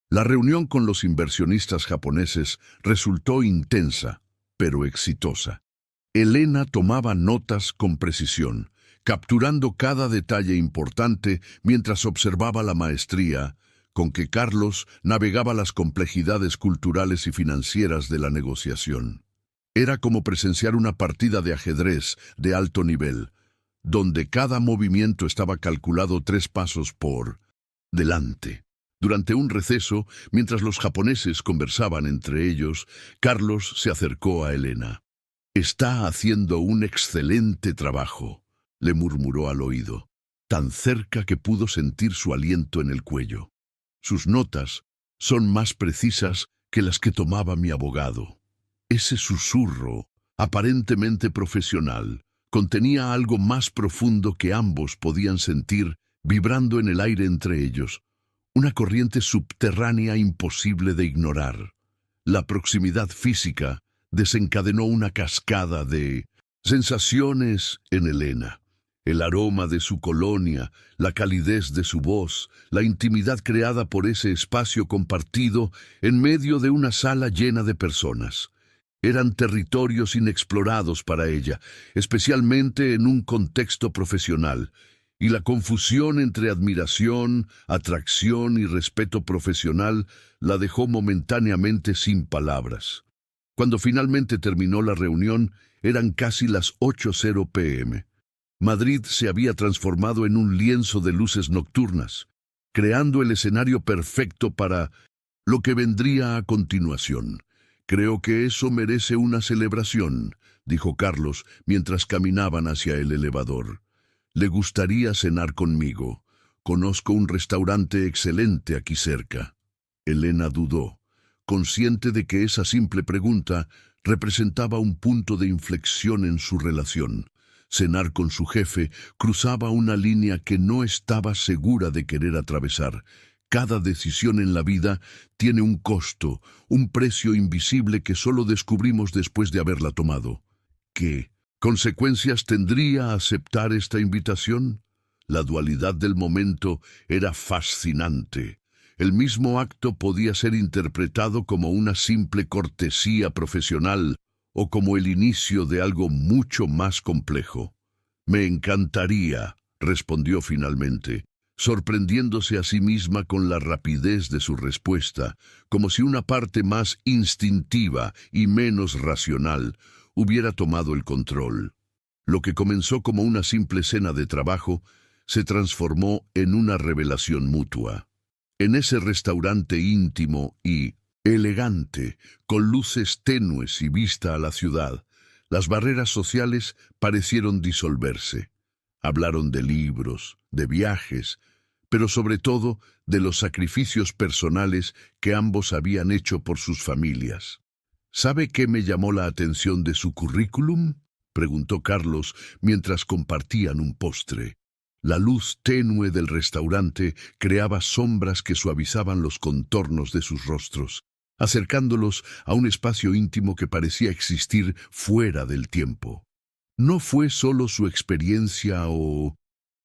La reunión con los inversionistas japoneses resultó intensa, pero exitosa. Elena tomaba notas con precisión, capturando cada detalle importante mientras observaba la maestría con que Carlos navegaba las complejidades culturales y financieras de la negociación. Era como presenciar una partida de ajedrez de alto nivel, donde cada movimiento estaba calculado 3 pasos por delante. Durante un receso, mientras los japoneses conversaban entre ellos, Carlos se acercó a Elena. «Está haciendo un excelente trabajo», le murmuró al oído, tan cerca que pudo sentir su aliento en el cuello. «Sus notas son más precisas que las que tomaba mi abogado». Ese susurro, aparentemente profesional, contenía algo más profundo que ambos podían sentir vibrando en el aire entre ellos, una corriente subterránea imposible de ignorar. La proximidad física desencadenó una cascada de sensaciones en Elena. El aroma de su colonia, la calidez de su voz, la intimidad creada por ese espacio compartido en medio de una sala llena de personas. Eran territorios inexplorados para ella, especialmente en un contexto profesional, y la confusión entre admiración, atracción y respeto profesional la dejó momentáneamente sin palabras. Cuando finalmente terminó la reunión, eran casi las 8:00 p.m. Madrid se había transformado en un lienzo de luces nocturnas, creando el escenario perfecto para lo que vendría a continuación. «Creo que eso merece una celebración», dijo Carlos mientras caminaban hacia el elevador. «¿Le gustaría cenar conmigo? Conozco un restaurante excelente aquí cerca». Elena dudó, consciente de que esa simple pregunta representaba un punto de inflexión en su relación. Cenar con su jefe cruzaba una línea que no estaba segura de querer atravesar. Cada decisión en la vida tiene un costo, un precio invisible que solo descubrimos después de haberla tomado. ¿Qué consecuencias tendría aceptar esta invitación? La dualidad del momento era fascinante. El mismo acto podía ser interpretado como una simple cortesía profesional o como el inicio de algo mucho más complejo. «Me encantaría», respondió finalmente, sorprendiéndose a sí misma con la rapidez de su respuesta, como si una parte más instintiva y menos racional hubiera tomado el control. Lo que comenzó como una simple cena de trabajo se transformó en una revelación mutua. En ese restaurante íntimo y elegante, con luces tenues y vista a la ciudad, las barreras sociales parecieron disolverse. Hablaron de libros, de viajes, pero sobre todo de los sacrificios personales que ambos habían hecho por sus familias. ¿Sabe qué me llamó la atención de su currículum?, preguntó Carlos mientras compartían un postre. La luz tenue del restaurante creaba sombras que suavizaban los contornos de sus rostros, acercándolos a un espacio íntimo que parecía existir fuera del tiempo. No fue solo su experiencia o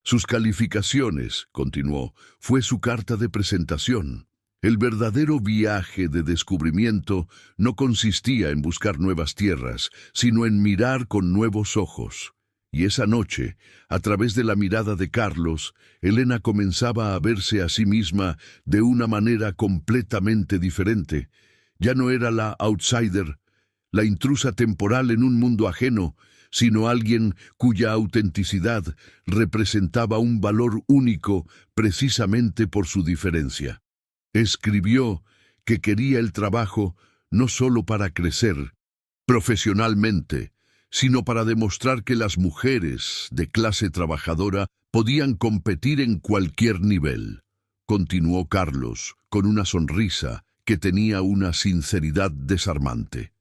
sus calificaciones, continuó, fue su carta de presentación. El verdadero viaje de descubrimiento no consistía en buscar nuevas tierras, sino en mirar con nuevos ojos. Y esa noche, a través de la mirada de Carlos, Elena comenzaba a verse a sí misma de una manera completamente diferente. Ya no era la outsider, la intrusa temporal en un mundo ajeno, sino alguien cuya autenticidad representaba un valor único precisamente por su diferencia. Escribió que quería el trabajo no solo para crecer profesionalmente, sino para demostrar que las mujeres de clase trabajadora podían competir en cualquier nivel. Continuó Carlos, con una sonrisa que tenía una sinceridad desarmante.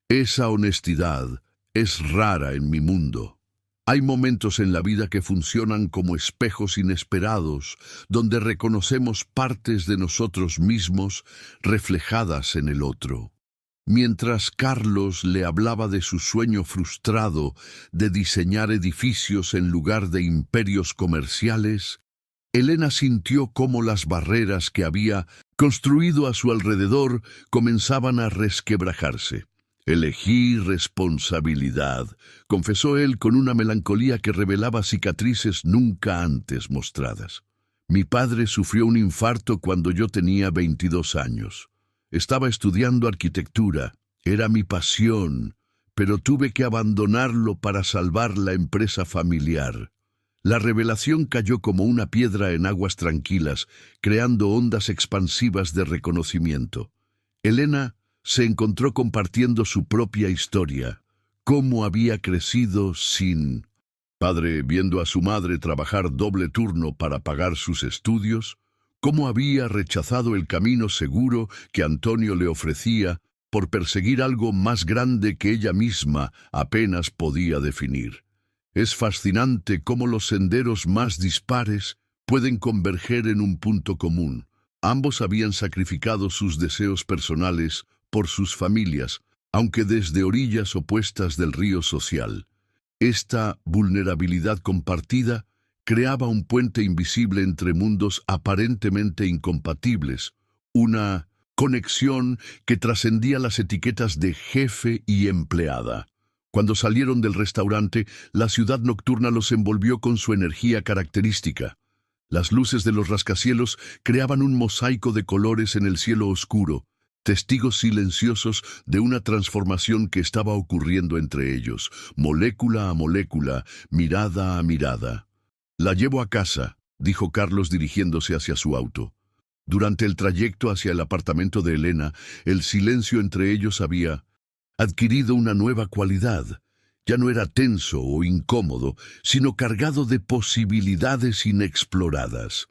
Esa honestidad es rara en mi mundo. Hay momentos en la vida que funcionan como espejos inesperados, donde reconocemos partes de nosotros mismos reflejadas en el otro. Mientras Carlos le hablaba de su sueño frustrado de diseñar edificios en lugar de imperios comerciales, Elena sintió cómo las barreras que había construido a su alrededor comenzaban a resquebrajarse. Elegí responsabilidad, confesó él con una melancolía que revelaba cicatrices nunca antes mostradas. Mi padre sufrió un infarto cuando yo tenía 22 años. Estaba estudiando arquitectura, era mi pasión, pero tuve que abandonarlo para salvar la empresa familiar. La revelación cayó como una piedra en aguas tranquilas, creando ondas expansivas de reconocimiento. Elena se encontró compartiendo su propia historia, cómo había crecido sin padre, viendo a su madre trabajar doble turno para pagar sus estudios, cómo había rechazado el camino seguro que Antonio le ofrecía por perseguir algo más grande que ella misma apenas podía definir. Es fascinante cómo los senderos más dispares pueden converger en un punto común. Ambos habían sacrificado sus deseos personales por sus familias, aunque desde orillas opuestas del río social. Esta vulnerabilidad compartida creaba un puente invisible entre mundos aparentemente incompatibles, una conexión que trascendía las etiquetas de jefe y empleada. Cuando salieron del restaurante, la ciudad nocturna los envolvió con su energía característica. Las luces de los rascacielos creaban un mosaico de colores en el cielo oscuro, testigos silenciosos de una transformación que estaba ocurriendo entre ellos, molécula a molécula, mirada a mirada. «La llevo a casa», dijo Carlos dirigiéndose hacia su auto. Durante el trayecto hacia el apartamento de Elena, el silencio entre ellos había adquirido una nueva cualidad. Ya no era tenso o incómodo, sino cargado de posibilidades inexploradas.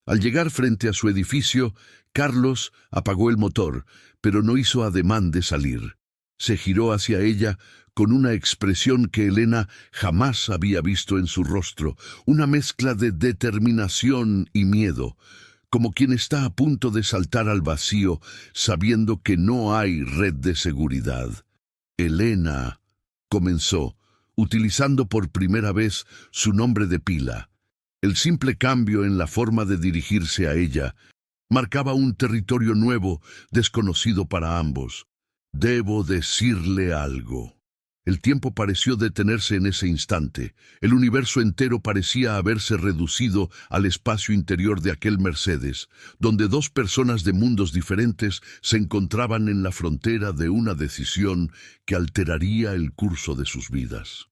Al llegar frente a su edificio, Carlos apagó el motor, pero no hizo ademán de salir. Se giró hacia ella con una expresión que Elena jamás había visto en su rostro, una mezcla de determinación y miedo, como quien está a punto de saltar al vacío, sabiendo que no hay red de seguridad. Elena comenzó, utilizando por primera vez su nombre de pila. El simple cambio en la forma de dirigirse a ella marcaba un territorio nuevo, desconocido para ambos. Debo decirle algo. El tiempo pareció detenerse en ese instante. El universo entero parecía haberse reducido al espacio interior de aquel Mercedes, donde dos personas de mundos diferentes se encontraban en la frontera de una decisión que alteraría el curso de sus vidas.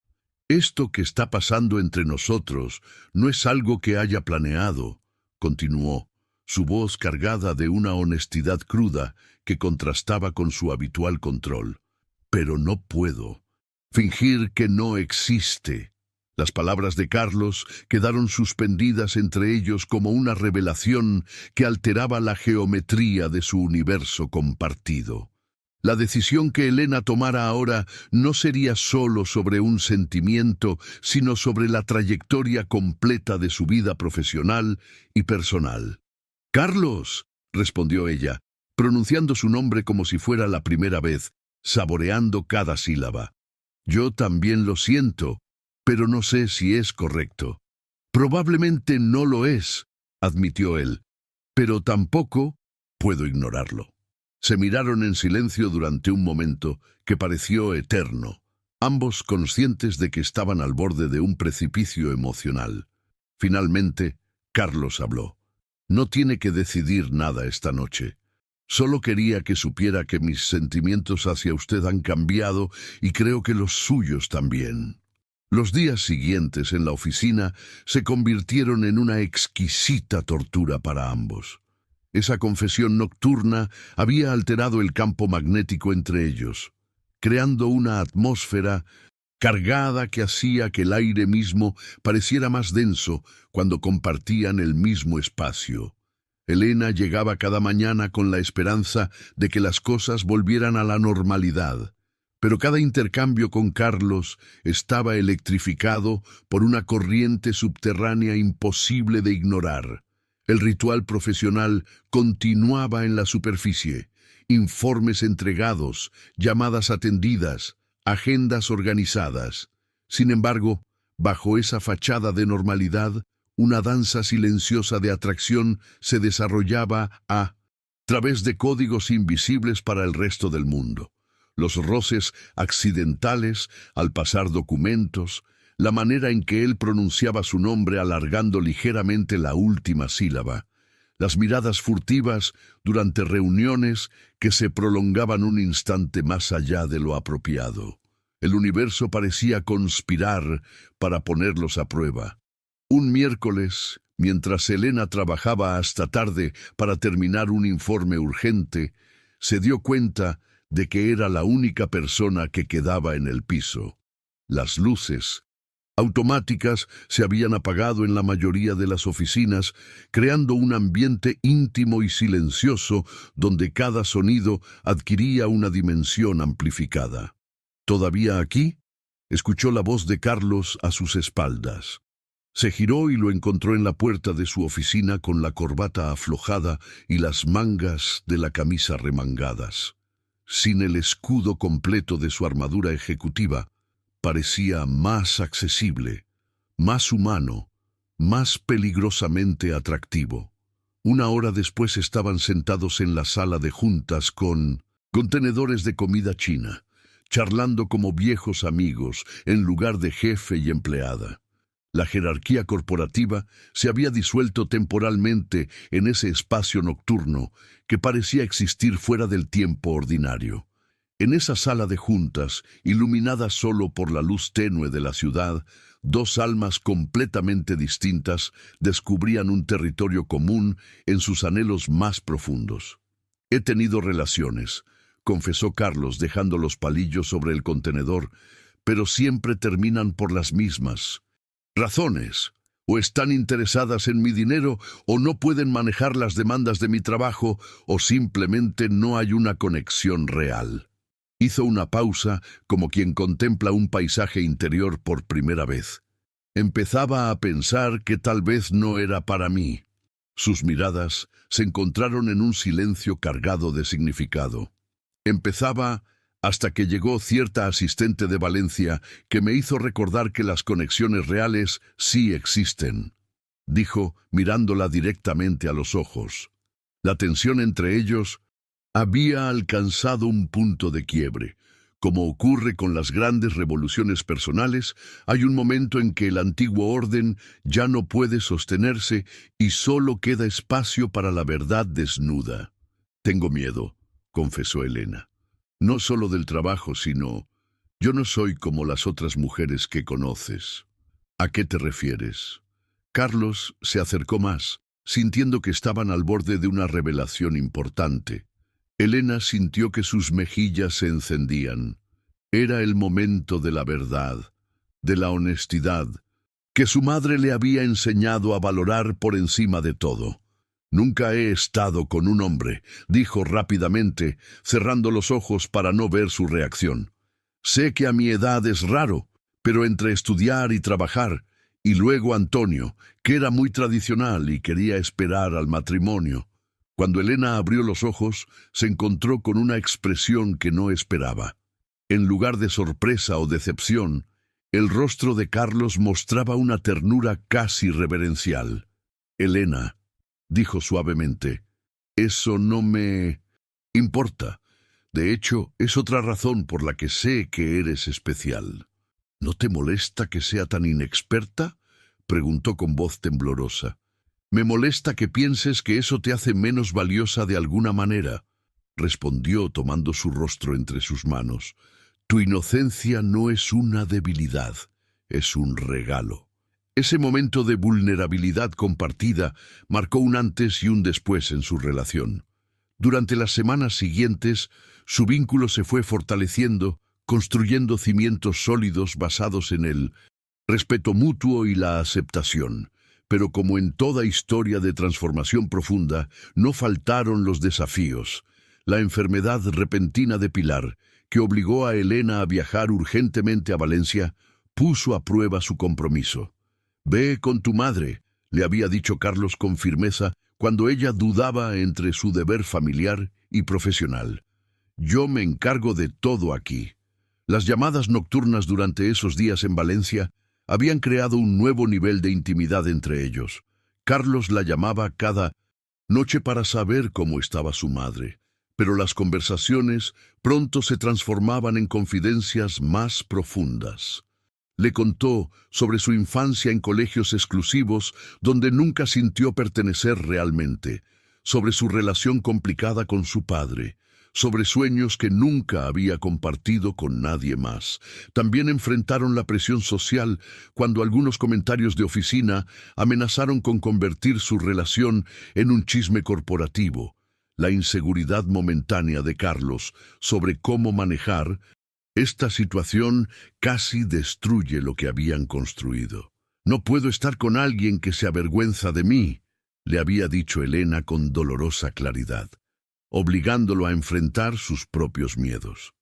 Esto que está pasando entre nosotros no es algo que haya planeado, continuó, su voz cargada de una honestidad cruda que contrastaba con su habitual control. Pero no puedo fingir que no existe. Las palabras de Carlos quedaron suspendidas entre ellos como una revelación que alteraba la geometría de su universo compartido. La decisión que Elena tomara ahora no sería solo sobre un sentimiento, sino sobre la trayectoria completa de su vida profesional y personal. «Carlos», respondió ella, pronunciando su nombre como si fuera la primera vez, saboreando cada sílaba. «Yo también lo siento, pero no sé si es correcto». «Probablemente no lo es», admitió él, «pero tampoco puedo ignorarlo». Se miraron en silencio durante un momento que pareció eterno, ambos conscientes de que estaban al borde de un precipicio emocional. Finalmente, Carlos habló. «No tiene que decidir nada esta noche. Solo quería que supiera que mis sentimientos hacia usted han cambiado y creo que los suyos también». Los días siguientes en la oficina se convirtieron en una exquisita tortura para ambos. Esa confesión nocturna había alterado el campo magnético entre ellos, creando una atmósfera cargada que hacía que el aire mismo pareciera más denso cuando compartían el mismo espacio. Elena llegaba cada mañana con la esperanza de que las cosas volvieran a la normalidad, pero cada intercambio con Carlos estaba electrificado por una corriente subterránea imposible de ignorar. El ritual profesional continuaba en la superficie, informes entregados, llamadas atendidas, agendas organizadas. Sin embargo, bajo esa fachada de normalidad, una danza silenciosa de atracción se desarrollaba a través de códigos invisibles para el resto del mundo. Los roces accidentales al pasar documentos, la manera en que él pronunciaba su nombre alargando ligeramente la última sílaba, las miradas furtivas durante reuniones que se prolongaban un instante más allá de lo apropiado. El universo parecía conspirar para ponerlos a prueba. Un miércoles, mientras Elena trabajaba hasta tarde para terminar un informe urgente, se dio cuenta de que era la única persona que quedaba en el piso. Las luces automáticas se habían apagado en la mayoría de las oficinas, creando un ambiente íntimo y silencioso donde cada sonido adquiría una dimensión amplificada. «¿Todavía aquí?», escuchó la voz de Carlos a sus espaldas. Se giró y lo encontró en la puerta de su oficina con la corbata aflojada y las mangas de la camisa remangadas. Sin el escudo completo de su armadura ejecutiva, parecía más accesible, más humano, más peligrosamente atractivo. Una hora después estaban sentados en la sala de juntas con contenedores de comida china, charlando como viejos amigos en lugar de jefe y empleada. La jerarquía corporativa se había disuelto temporalmente en ese espacio nocturno que parecía existir fuera del tiempo ordinario. En esa sala de juntas, iluminada solo por la luz tenue de la ciudad, dos almas completamente distintas descubrían un territorio común en sus anhelos más profundos. «He tenido relaciones», confesó Carlos dejando los palillos sobre el contenedor, «pero siempre terminan por las mismas razones. O están interesadas en mi dinero, o no pueden manejar las demandas de mi trabajo, o simplemente no hay una conexión real». Hizo una pausa como quien contempla un paisaje interior por primera vez. Empezaba a pensar que tal vez no era para mí. Sus miradas se encontraron en un silencio cargado de significado. Empezaba hasta que llegó cierta asistente de Valencia que me hizo recordar que las conexiones reales sí existen, dijo mirándola directamente a los ojos. La tensión entre ellos había alcanzado un punto de quiebre. Como ocurre con las grandes revoluciones personales, hay un momento en que el antiguo orden ya no puede sostenerse y solo queda espacio para la verdad desnuda. «Tengo miedo», confesó Elena. «No solo del trabajo, sino Yo no soy como las otras mujeres que conoces. ¿A qué te refieres? Carlos se acercó más, sintiendo que estaban al borde de una revelación importante. Elena sintió que sus mejillas se encendían. Era el momento de la verdad, de la honestidad, que su madre le había enseñado a valorar por encima de todo. Nunca he estado con un hombre, dijo rápidamente, cerrando los ojos para no ver su reacción. Sé que a mi edad es raro, pero entre estudiar y trabajar, y luego Antonio, que era muy tradicional y quería esperar al matrimonio. Cuando Elena abrió los ojos, se encontró con una expresión que no esperaba. En lugar de sorpresa o decepción, el rostro de Carlos mostraba una ternura casi reverencial. Elena, dijo suavemente, eso no me importa. De hecho, es otra razón por la que sé que eres especial. ¿No te molesta que sea tan inexperta?, preguntó con voz temblorosa. Me molesta que pienses que eso te hace menos valiosa de alguna manera, respondió tomando su rostro entre sus manos. Tu inocencia no es una debilidad, es un regalo. Ese momento de vulnerabilidad compartida marcó un antes y un después en su relación. Durante las semanas siguientes, su vínculo se fue fortaleciendo, construyendo cimientos sólidos basados en el respeto mutuo y la aceptación. Pero como en toda historia de transformación profunda, no faltaron los desafíos. La enfermedad repentina de Pilar, que obligó a Elena a viajar urgentemente a Valencia, puso a prueba su compromiso. Ve con tu madre, le había dicho Carlos con firmeza cuando ella dudaba entre su deber familiar y profesional. Yo me encargo de todo aquí. Las llamadas nocturnas durante esos días en Valencia habían creado un nuevo nivel de intimidad entre ellos. Carlos la llamaba cada noche para saber cómo estaba su madre, pero las conversaciones pronto se transformaban en confidencias más profundas. Le contó sobre su infancia en colegios exclusivos donde nunca sintió pertenecer realmente, sobre su relación complicada con su padre, sobre sueños que nunca había compartido con nadie más. También enfrentaron la presión social cuando algunos comentarios de oficina amenazaron con convertir su relación en un chisme corporativo. La inseguridad momentánea de Carlos sobre cómo manejar esta situación casi destruye lo que habían construido. No puedo estar con alguien que se avergüenza de mí, le había dicho Elena con dolorosa claridad, obligándolo a enfrentar sus propios miedos.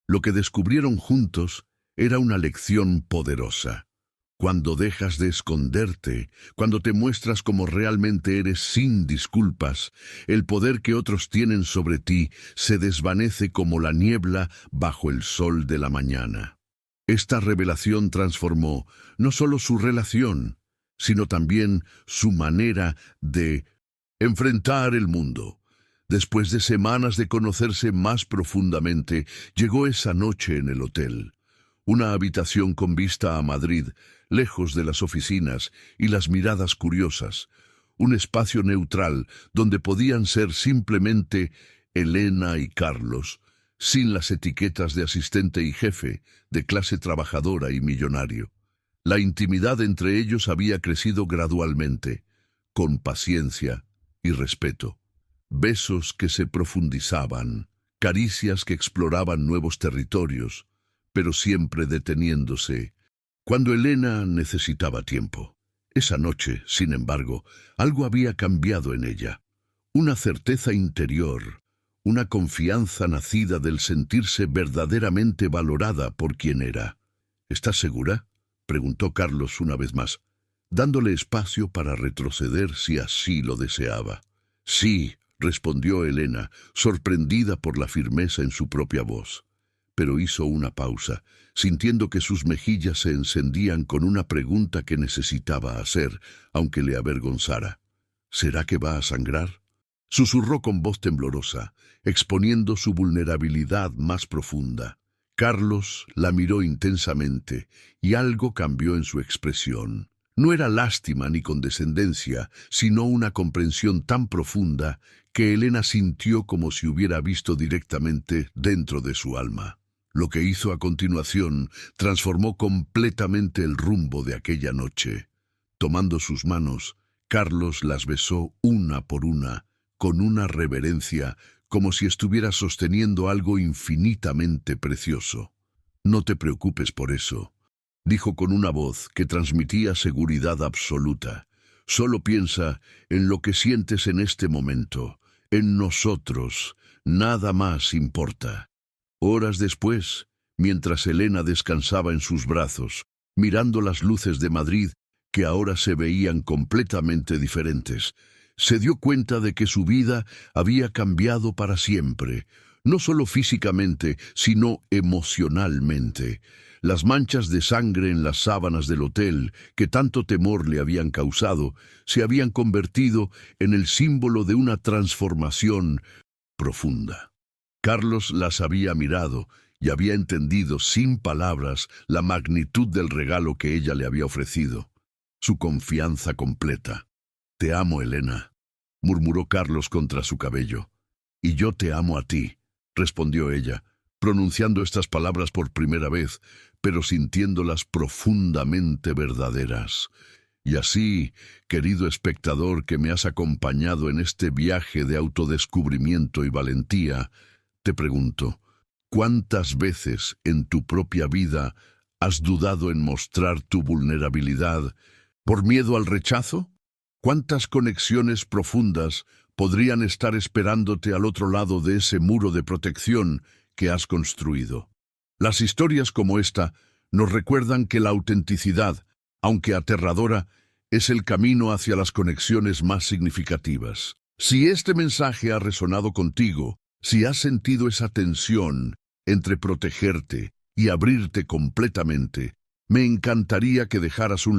Lo que descubrieron juntos era una lección poderosa. Cuando dejas de esconderte, cuando te muestras como realmente eres sin disculpas, el poder que otros tienen sobre ti se desvanece como la niebla bajo el sol de la mañana. Esta revelación transformó no solo su relación, sino también su manera de enfrentar el mundo. Después de semanas de conocerse más profundamente, llegó esa noche en el hotel. Una habitación con vista a Madrid, lejos de las oficinas y las miradas curiosas. Un espacio neutral donde podían ser simplemente Elena y Carlos, sin las etiquetas de asistente y jefe, de clase trabajadora y millonario. La intimidad entre ellos había crecido gradualmente, con paciencia y respeto. Besos que se profundizaban, caricias que exploraban nuevos territorios, pero siempre deteniéndose cuando Elena necesitaba tiempo. Esa noche, sin embargo, algo había cambiado en ella. Una certeza interior, una confianza nacida del sentirse verdaderamente valorada por quien era. ¿Estás segura?, preguntó Carlos una vez más, dándole espacio para retroceder si así lo deseaba. Sí, respondió Elena, sorprendida por la firmeza en su propia voz. Pero hizo una pausa, sintiendo que sus mejillas se encendían con una pregunta que necesitaba hacer, aunque le avergonzara. ¿Será que va a sangrar?, susurró con voz temblorosa, exponiendo su vulnerabilidad más profunda. Carlos la miró intensamente, y algo cambió en su expresión. No era lástima ni condescendencia, sino una comprensión tan profunda que Elena sintió como si hubiera visto directamente dentro de su alma. Lo que hizo a continuación transformó completamente el rumbo de aquella noche. Tomando sus manos, Carlos las besó una por una, con una reverencia, como si estuviera sosteniendo algo infinitamente precioso. «No te preocupes por eso», dijo con una voz que transmitía seguridad absoluta. «Solo piensa en lo que sientes en este momento, en nosotros, nada más importa». Horas después, mientras Elena descansaba en sus brazos, mirando las luces de Madrid, que ahora se veían completamente diferentes, se dio cuenta de que su vida había cambiado para siempre, no solo físicamente, sino emocionalmente. Las manchas de sangre en las sábanas del hotel, que tanto temor le habían causado, se habían convertido en el símbolo de una transformación profunda. Carlos las había mirado y había entendido sin palabras la magnitud del regalo que ella le había ofrecido, su confianza completa. «Te amo, Elena», murmuró Carlos contra su cabello. «Y yo te amo a ti», respondió ella, pronunciando estas palabras por primera vez, pero sintiéndolas profundamente verdaderas. Y así, querido espectador que me has acompañado en este viaje de autodescubrimiento y valentía, te pregunto, ¿cuántas veces en tu propia vida has dudado en mostrar tu vulnerabilidad por miedo al rechazo? ¿Cuántas conexiones profundas podrían estar esperándote al otro lado de ese muro de protección que has construido? Las historias como esta nos recuerdan que la autenticidad, aunque aterradora, es el camino hacia las conexiones más significativas. Si este mensaje ha resonado contigo, si has sentido esa tensión entre protegerte y abrirte completamente, me encantaría que dejaras un